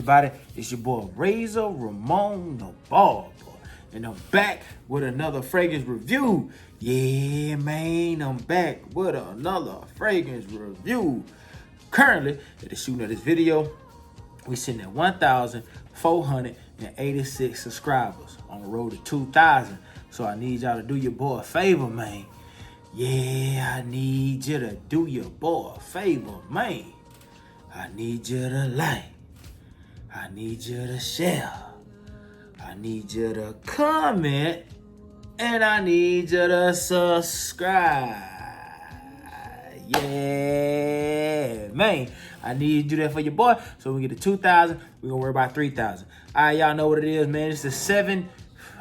everybody? It's your boy Razor Ramon the Barber, and I'm back with another fragrance review. Yeah, man, I'm back with another fragrance review. Currently, at the shooting of this video, we sitting at 1,486 subscribers on the road to 2,000. So I need y'all to do your boy a favor, man. Yeah, I need you to do your boy a favor, man. I need you to like. I need you to share. I need you to comment. And I need you to subscribe. Yeah, man. I need you to do that for your boy. So we get to 2,000. We're going to worry about 3,000. All right, y'all know what it is, man. It's the 7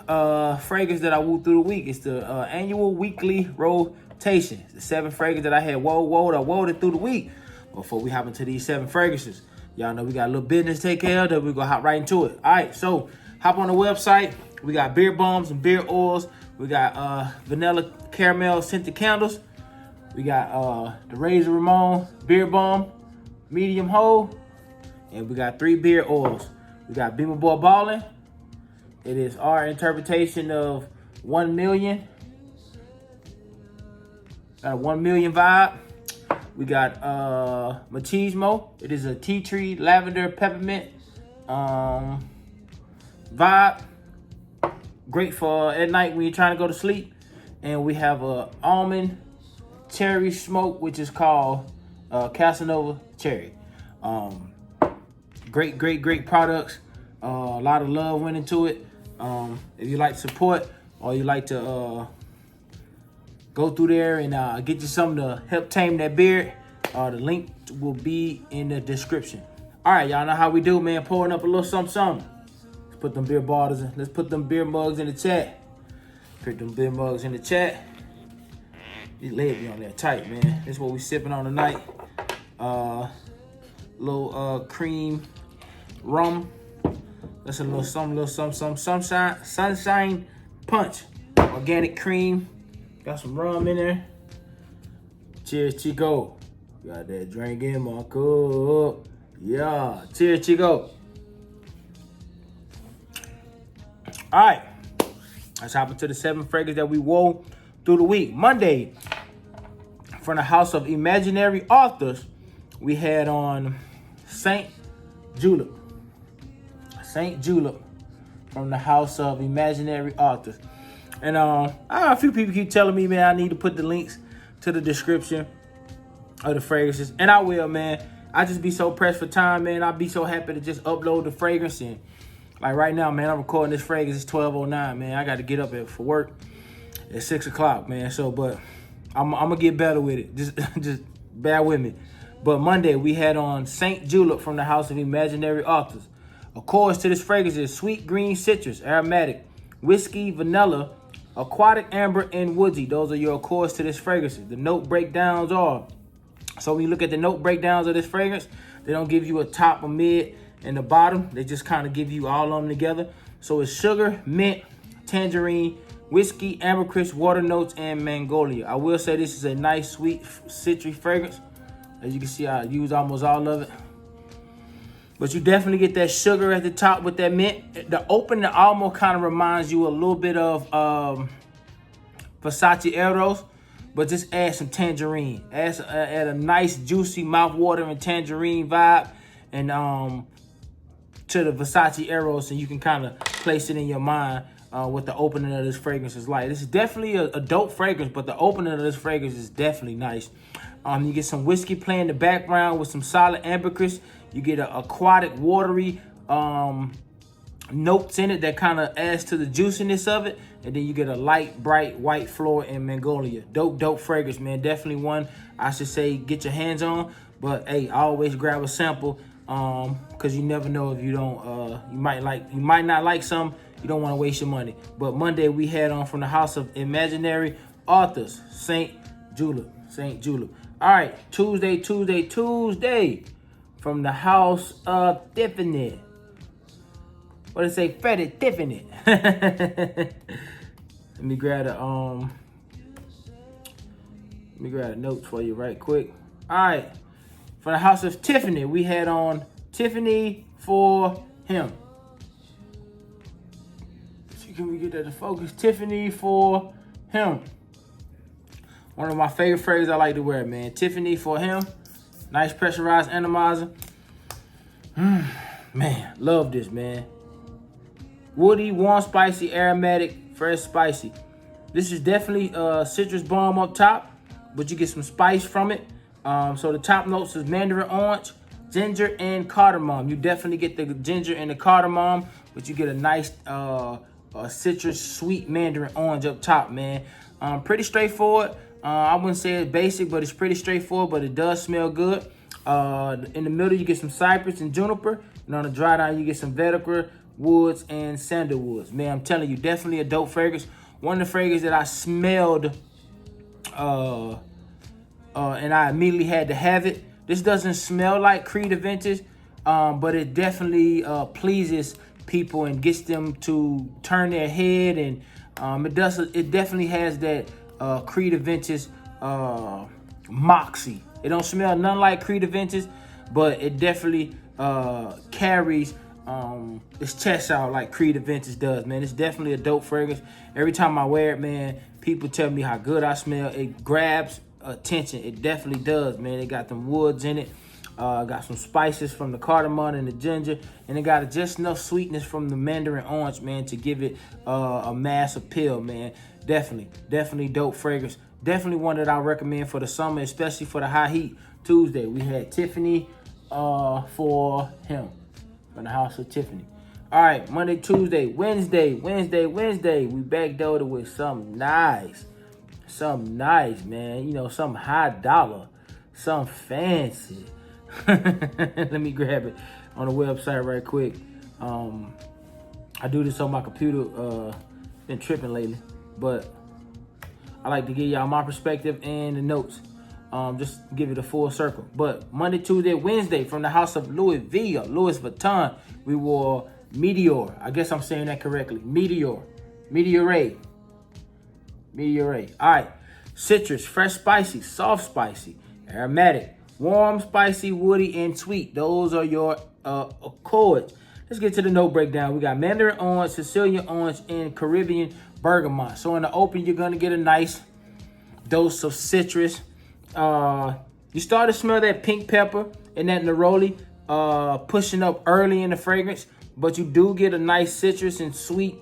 fragrance that I woo through the week. It's the annual weekly rotation. It's the 7 fragrance that I had wowed through the week. Before we hop into these 7 fragrances, y'all know we got a little business to take care of, that we're going to hop right into it. All right, so hop on the website. We got beard balms and beard oils. We got vanilla caramel scented candles. We got the Razor Ramon beard balm, medium hold. And we got 3 beard oils. We got Beamer Boy Ballin'. It is our interpretation of 1 million. Got a 1 million vibe. We got Machismo. It is a tea tree, lavender, peppermint vibe. Great for at night when you're trying to go to sleep. And we have a almond cherry smoke, which is called Casanova Cherry. Great products. A lot of love went into it. If you like support or you like to go through there and get you something to help tame that beard, the link will be in the description. All right, y'all know how we do, man. Pouring up a little something. Let's put them beer bottles in. Let's put them beer mugs in the chat. Put them beer mugs in the chat. These legs be on there tight, man. This is what we sipping on tonight. Little cream rum. That's a little something. Sunshine punch. Organic cream. Got some rum in there. Cheers, Chico. Got that drink in my cup. Yeah. Cheers, Chico. All right. Let's hop into the 7 fragrances that we wore through the week. Monday, from the House of Imaginary Authors, we had on Saint Julep. Saint Julep from the House of Imaginary Authors. And a few people keep telling me, man, I need to put the links to the description of the fragrances. And I will, man. I just be so pressed for time, man. I'll be so happy to just upload the fragrance. And like right now, man, I'm recording this fragrance. It's 12:09, man. I got to get up for work at 6 o'clock, man. So, but I'm going to get better with it. Just bear with me. But Monday, we had on Saint Julep from the House of Imaginary Authors. Accords to this fragrance is sweet green citrus, aromatic, whiskey, vanilla, aquatic, amber, and woodsy. Those are your accords to this fragrance. The note breakdowns are, so when you look at the note breakdowns of this fragrance, they don't give you a top, a mid, and a bottom. They just kind of give you all of them together. So it's sugar, mint, tangerine, whiskey, ambercrest, water notes, and magnolia. I will say this is a nice, sweet, citrus fragrance. As you can see, I use almost all of it. But you definitely get that sugar at the top with that mint. The opening almost kind of reminds you a little bit of Versace Eros, but just add some tangerine. Add a nice, juicy, mouth-watering tangerine vibe and to the Versace Eros, and you can kind of place it in your mind what the opening of this fragrance is like. This is definitely a dope fragrance, but the opening of this fragrance is definitely nice. You get some whiskey playing in the background with some solid ambercrest. You get an aquatic, watery notes in it that kind of adds to the juiciness of it. And then you get a light, bright, white floor and magnolia. Dope fragrance, man. Definitely one I should say get your hands on. But, hey, always grab a sample because you never know if you don't, you might not like some. You don't want to waste your money. But Monday we had on from the House of Imaginary Authors, Saint Julep. All right, Tuesday. From the House of Tiffany. What did it say? Fetted Tiffany. Let me grab the notes for you right quick. All right. For the House of Tiffany, we had on Tiffany for him. Can we get that to focus? Tiffany for him. One of my favorite phrases I like to wear, man. Tiffany for him. Nice pressurized atomizer. Man, love this, man. Woody, warm, spicy, aromatic, fresh, spicy. This is definitely citrus bomb up top, but you get some spice from it. So the top notes is mandarin orange, ginger, and cardamom. You definitely get the ginger and the cardamom, but you get a nice citrus sweet mandarin orange up top, man. Pretty straightforward. I wouldn't say it's basic, but it's pretty straightforward, but it does smell good. In the middle, you get some cypress and juniper. And on the dry down, you get some vetiver, woods, and sandalwoods. Man, I'm telling you, definitely a dope fragrance. One of the fragrances that I smelled, and I immediately had to have it. This doesn't smell like Creed Aventus, but it definitely pleases people and gets them to turn their head, and it definitely has that Creed Aventus moxie. It don't smell none like Creed Aventus, but it definitely carries its chest out like Creed Aventus does, man. It's definitely a dope fragrance. Every time I wear it, man, people tell me how good I smell. It grabs attention. It definitely does, man. It got them woods in it. Got some spices from the cardamom and the ginger, and it got just enough sweetness from the mandarin orange, man, to give it a mass appeal, man. Definitely dope fragrance. Definitely one that I recommend for the summer, especially for the high heat Tuesday. We had Tiffany for him, from the house of Tiffany. All right, Monday, Tuesday, Wednesday. We backdoored it with something nice, man. You know, something high dollar, something fancy. Let me grab it on the website right quick. I do this on my computer. Been tripping lately, but I like to give y'all my perspective and the notes. Just give it a full circle. But Monday, Tuesday, Wednesday, from the house of Louis Vuitton, we wore Meteor. I guess I'm saying that correctly. Meteor. All right. Citrus, fresh, spicy, soft, spicy, aromatic, warm, spicy, woody, and sweet. Those are your accords. Let's get to the note breakdown. We got mandarin orange, Sicilian orange, and Caribbean bergamot. So in the open, you're going to get a nice dose of citrus. You start to smell that pink pepper and that neroli pushing up early in the fragrance, but you do get a nice citrus and sweet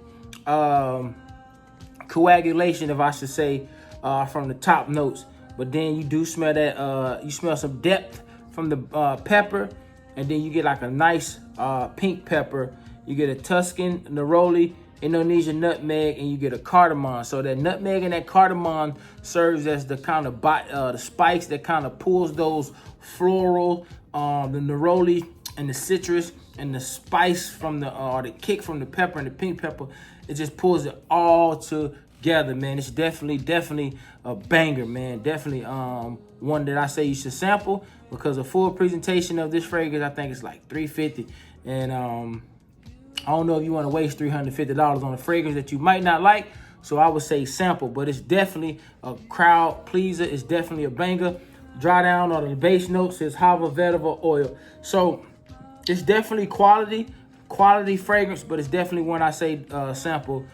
coagulation, if I should say, from the top notes. But then you do smell that, you smell some depth from the pepper, and then you get like a nice pink pepper. You get a Tuscan neroli, Indonesian nutmeg, and you get a cardamom. So that nutmeg and that cardamom serves as the kind of the spice that kind of pulls those floral, the neroli and the citrus and the spice from the kick from the pepper and the pink pepper. It just pulls it all together, man. It's definitely a banger, man. Definitely one that I say you should sample, because a full presentation of this fragrance, I think it's like $350, and I don't know if you want to waste $350 on a fragrance that you might not like, so I would say sample. But it's definitely a crowd pleaser. It's definitely a banger. Dry down on the base note says Hava Vetiver oil. So it's definitely quality fragrance, but it's definitely one I say sample,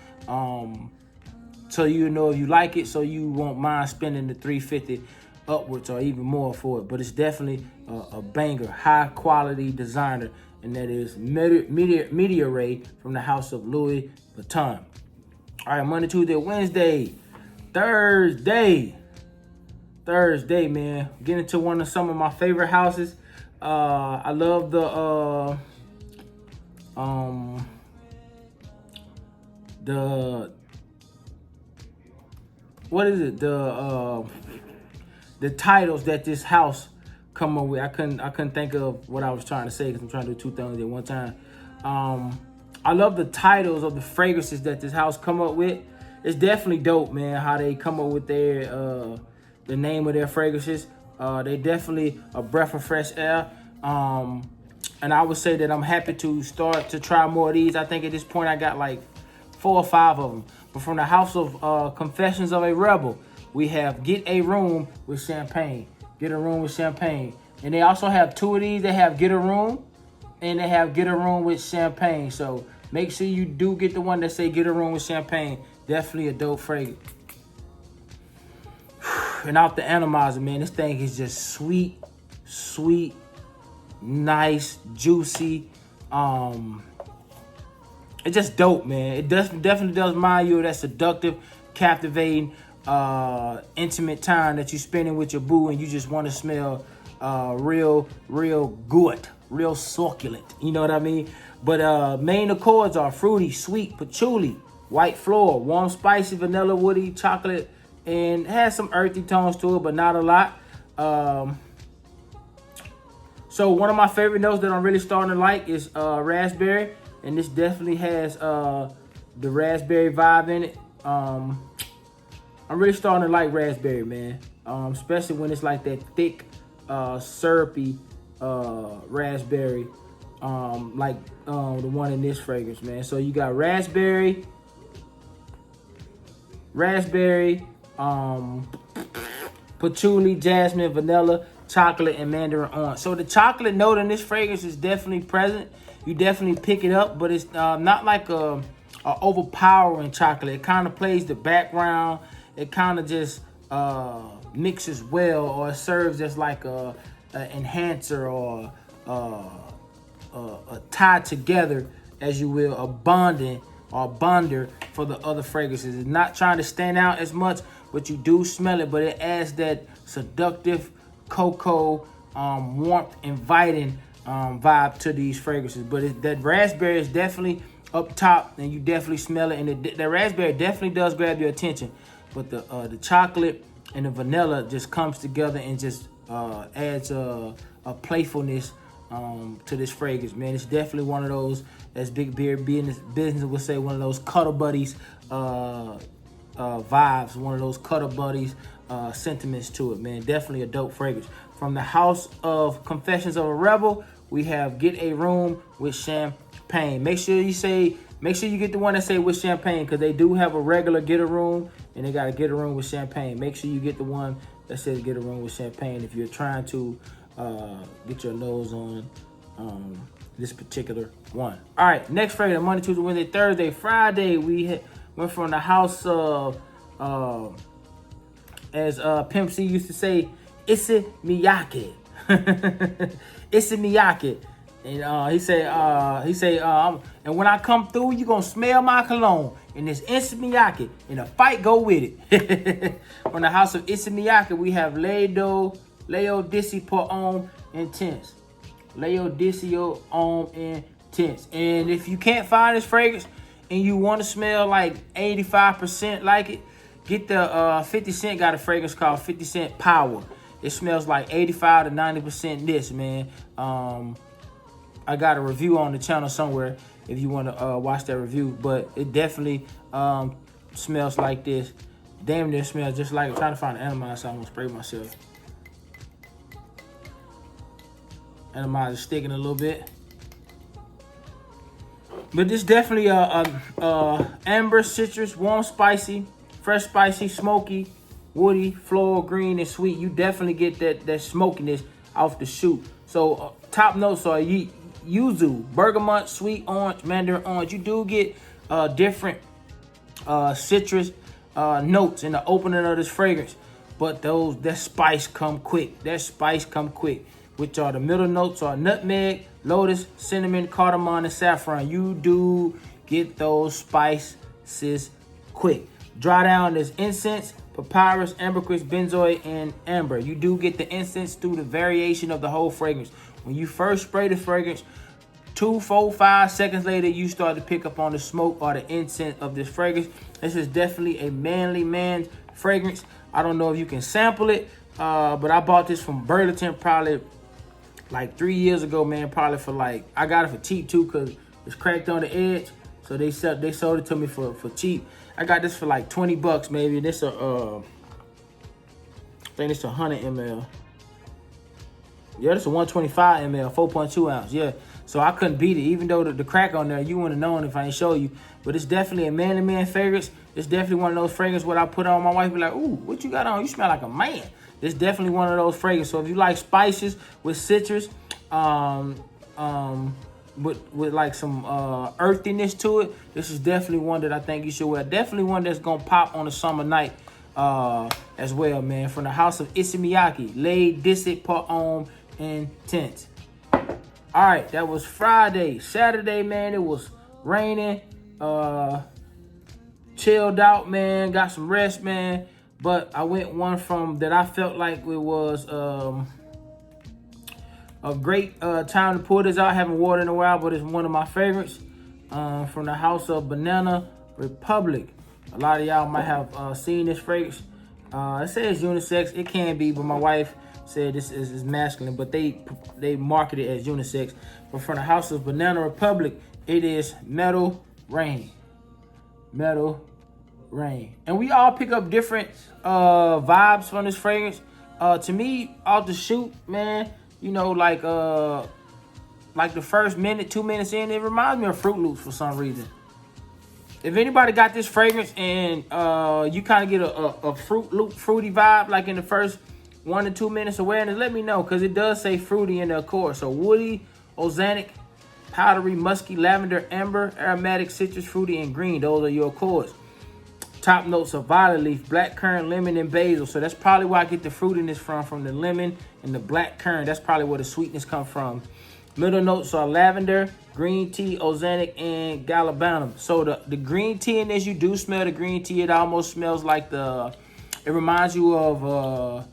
so you know if you like it, so you won't mind spending the $350 upwards or even more for it. But it's definitely a banger, high quality designer, and that is Meteor from the house of Louis Vuitton. All right, Monday, Tuesday, Wednesday, Thursday, man. Getting to some of my favorite houses. I love the what is it? The titles that this house come up with. I couldn't think of what I was trying to say, because I'm trying to do two things at one time. I love the titles of the fragrances that this house come up with. It's definitely dope, man, how they come up with their the name of their fragrances. They definitely a breath of fresh air. And I would say that I'm happy to start to try more of these. I think at this point I got like 4 or 5 of them. But from the house of Confessions of a Rebel, we have Get a Room with Champagne. Get a Room with Champagne. And they also have 2 of these. They have Get a Room and they have Get a Room with Champagne. So make sure you do get the one that say Get a Room with Champagne. Definitely a dope fragrance. And out the atomizer, man, this thing is just sweet, nice, juicy. It's just dope, man. It definitely does remind you of that seductive, captivating, intimate time that you're spending with your boo, and you just want to smell real good, real succulent. You know what I mean? But main accords are fruity, sweet, patchouli, white floral, warm, spicy, vanilla, woody, chocolate, and it has some earthy tones to it, but not a lot. So one of my favorite notes that I'm really starting to like is raspberry, and this definitely has the raspberry vibe in it. I'm really starting to like raspberry, man, especially when it's like that thick, syrupy raspberry, like the one in this fragrance, man. So you got raspberry, patchouli, jasmine, vanilla, chocolate, and mandarin orange. So the chocolate note in this fragrance is definitely present. You definitely pick it up, but it's not like a overpowering chocolate. It kind of plays the background. It kind of just mixes well, or it serves as like a enhancer or a tie together, as you will, a bonding or bonder for the other fragrances. It's not trying to stand out as much, but you do smell it. But it adds that seductive cocoa, warmth, inviting vibe to these fragrances. But that raspberry is definitely up top, and you definitely smell it. And the raspberry definitely does grab your attention. But the chocolate and the vanilla just comes together and just adds a playfulness to this fragrance, man. It's definitely one of those, as Big Beer business would say, one of those cuddle buddies vibes, one of those cuddle buddies sentiments to it, man. Definitely a dope fragrance. From the house of Confessions of a Rebel, we have Get a Room with Champagne. Make sure you get the one that say with champagne, because they do have a regular Get a Room, and they got to Get a Room with Champagne. Make sure you get the one that says Get a Room with Champagne if you're trying to get your nose on this particular one. All right, next Friday, Monday, Tuesday, Wednesday, Thursday, Friday, we went from the house of, as Pimp C used to say, Issey Miyake. Issey Miyake. And he say, and when I come through, you gonna smell my cologne. And this Issey Miyake, and a fight go with it. From the house of Issey Miyake, we have Leo Dissi Pour Homme Intense. Leo Dissi Homme Intense. And if you can't find this fragrance and you want to smell like 85% like it, get the 50 Cent got a fragrance called 50 Cent Power. It smells like 85 to 90% this, man. I got a review on the channel somewhere if you want to watch that review, but it definitely smells like this. Damn near smells just like it. I'm trying to find an atomizer, so I'm gonna spray myself. Atomizer sticking a little bit. But this definitely amber, citrus, warm, spicy, fresh, spicy, smoky, woody, floral, green, and sweet. You definitely get that smokiness off the shoot. So top notes are yuzu, bergamot, sweet orange, mandarin orange. You do get different citrus notes in the opening of this fragrance, but that spice come quick. Which are the middle notes are nutmeg, lotus, cinnamon, cardamom, and saffron. You do get those spices quick. Dry down is incense, papyrus, ambergris, benzoid, and amber. You do get the incense through the variation of the whole fragrance. When you first spray the fragrance, 2, 4, 5 seconds later, you start to pick up on the smoke or the incense of this fragrance. This is definitely a manly man's fragrance. I don't know if you can sample it, but I bought this from Burlington probably like 3 years ago, man. Probably for I got it for cheap too, because it's cracked on the edge. So they sold it to me for cheap. I got this for like 20 bucks maybe. And this I think it's 100 ml. Yeah, this is a 125 ml, 4.2 ounce. Yeah, so I couldn't beat it. Even though the crack on there, you wouldn't have known if I didn't show you. But it's definitely a manly man fragrance. It's definitely one of those fragrances what I put on. My wife be like, ooh, what you got on? You smell like a man. It's definitely one of those fragrances. So if you like spices with citrus, with like some earthiness to it. This is definitely one that I think you should wear. Definitely one that's gonna pop on a summer night as well, man. From the house of Ismiyaki, laid disset par homme intense. All right, that was Friday. Saturday, man, it was raining. Chilled out, man. Got some rest, man. But I went one from that I felt like it was a great time to pull this out. I haven't worn it in a while, but it's one of my favorites. From the house of Banana Republic. A lot of y'all might have seen this fragrance. It says unisex. It can be, but my wife said this is masculine, but they market it as unisex. But from the house of Banana Republic, it is Metal Rain. Metal Rain. And we all pick up different vibes from this fragrance. To me, off the shoot, man, you know, like the first minute, 2 minutes in, it reminds me of Fruit Loops for some reason. If anybody got this fragrance and you kind of get a Fruit Loop fruity vibe, like in the first 1 to 2 minutes of wearing it, let me know, because it does say fruity in the accord. So woody, oxalic, powdery, musky, lavender, amber, aromatic, citrus, fruity, and green. Those are your accords. Top notes are violet leaf, black currant, lemon, and basil. So that's probably where I get the fruitiness from the lemon and the black currant. That's probably where the sweetness comes from. Middle notes are lavender, green tea, oxalic, and galbanum. So the green tea in this, you do smell the green tea. It almost smells like it reminds you of,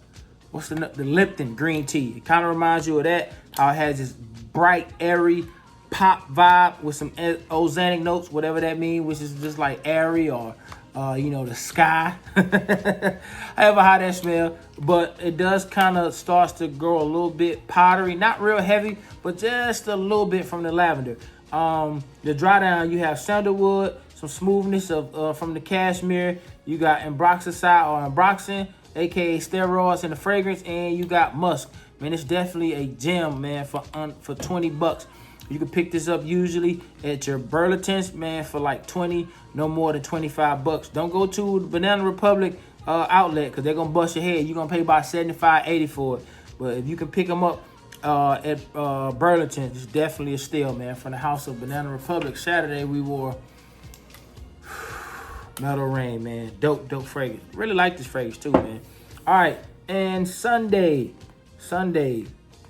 what's the Lipton green tea. It kind of reminds you of that. How it has this bright, airy pop vibe with some oxalic notes, whatever that means, which is just like airy or, the sky. However, how that smell. But it does kind of starts to grow a little bit powdery. Not real heavy, but just a little bit from the lavender. The dry down, you have sandalwood, some smoothness from the cashmere. You got ambroxicide or ambroxin, aka steroids in the fragrance, and you got musk. Man, it's definitely a gem, man, for $20. You can pick this up usually at your Burlington's, man, for like 20, no more than $25. Don't go to the Banana Republic outlet, because they're going to bust your head. You're going to pay about $75, $80 for it. But if you can pick them up at Burlington's, it's definitely a steal, man. From the house of Banana Republic. Saturday, we wore Metal Rain, man. Dope fragrance. Really like this fragrance too, man. All right, and Sunday,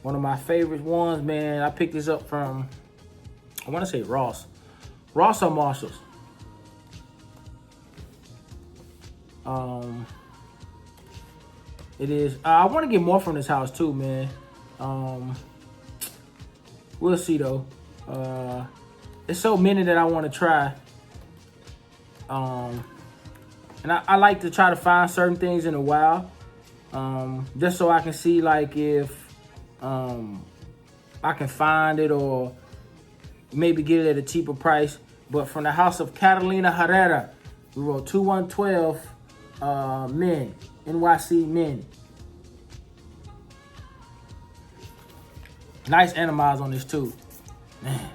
one of my favorite ones, man. I picked this up from, I want to say Ross or Marshalls. It is. I want to get more from this house too, man. We'll see though. There's so many that I want to try. And I like to try to find certain things in a while, just so I can see like if I can find it or maybe get it at a cheaper price. But from the house of Catalina Herrera, we wrote 2112 men, NYC men. Nice animals on this too, man.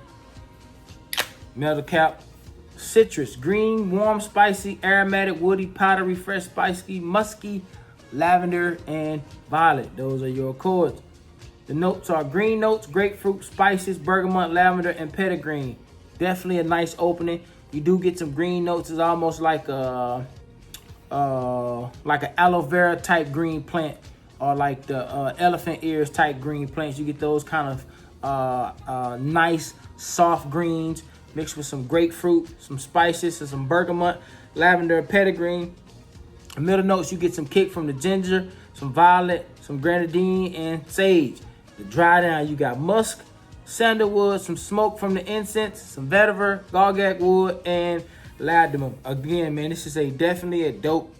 Metal cap, citrus, green, warm, spicy, aromatic, woody, powdery, fresh, spicy, musky, lavender, and violet. Those are your accords. The notes are green notes, grapefruit, spices, bergamot, lavender, and petitgreen. Definitely a nice opening. You do get some green notes. It's almost like an aloe vera type green plant, or like the elephant ears type green plants. You get those kind of nice soft greens mixed with some grapefruit, some spices, and some bergamot, lavender, and petitgreen. The middle notes, you get some kick from the ginger, some violet, some grenadine, and sage. The dry down, you got musk, sandalwood, some smoke from the incense, some vetiver, gargak wood, and ladamum. Again, man, this is definitely a dope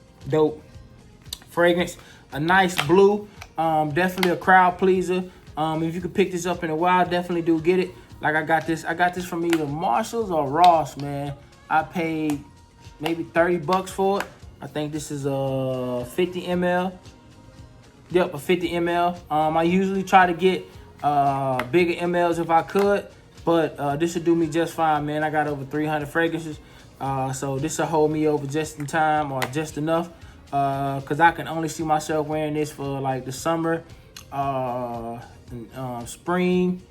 fragrance. A nice blue, definitely a crowd pleaser. If you could pick this up in a while, definitely do get it. Like I got this from either Marshalls or Ross, man. I paid maybe $30 for it. I think this is a 50 ml. Yep, a 50 ml. I usually try to get bigger mls if I could, but this should do me just fine, man. I got over 300 fragrances, so this will hold me over just in time or just enough, because I can only see myself wearing this for like the summer, spring,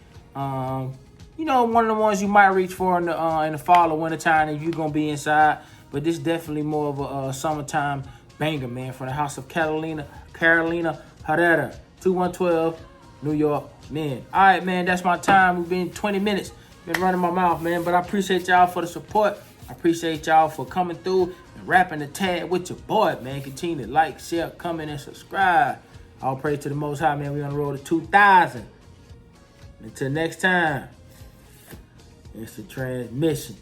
you know, one of the ones you might reach for in the fall or winter time if you're gonna be inside. But this definitely more of a summertime banger, man. From the house of Carolina Herrera, 2112, New York, man. All right, man, that's my time. We've been 20 minutes. Been running my mouth, man. But I appreciate y'all for the support. I appreciate y'all for coming through and rapping the tag with your boy, man. Continue to like, share, comment, and subscribe. All praise to the Most High, man. We on the road to 2,000. Until next time, it's the transmission.